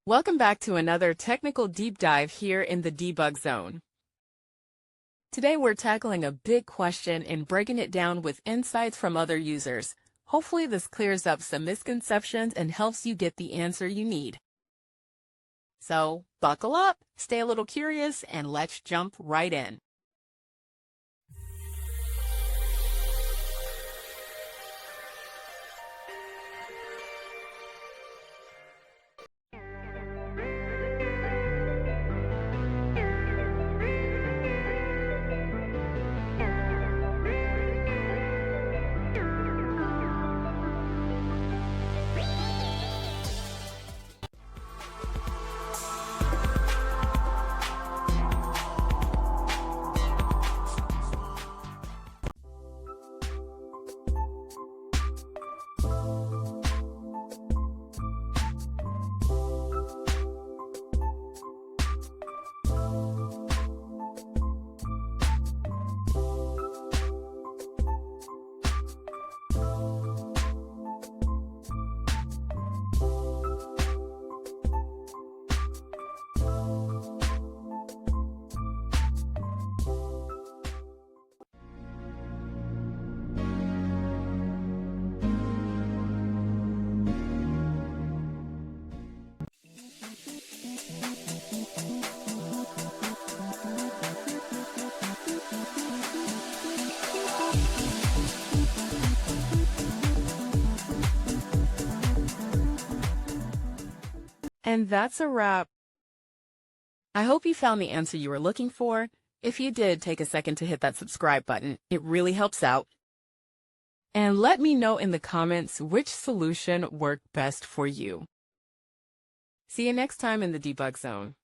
Welcome back to another technical deep dive here in the debug zone. Today we're tackling a big question and breaking it down with insights from other users. Hopefully this clears up some misconceptions and helps you get the answer you need. So buckle up, stay a little curious, and let's jump right in. And that's a wrap. I hope you found the answer you were looking for. If you did, take a second to hit that subscribe button. It really helps out. And let me know in the comments which solution worked best for you. See you next time in the debug zone.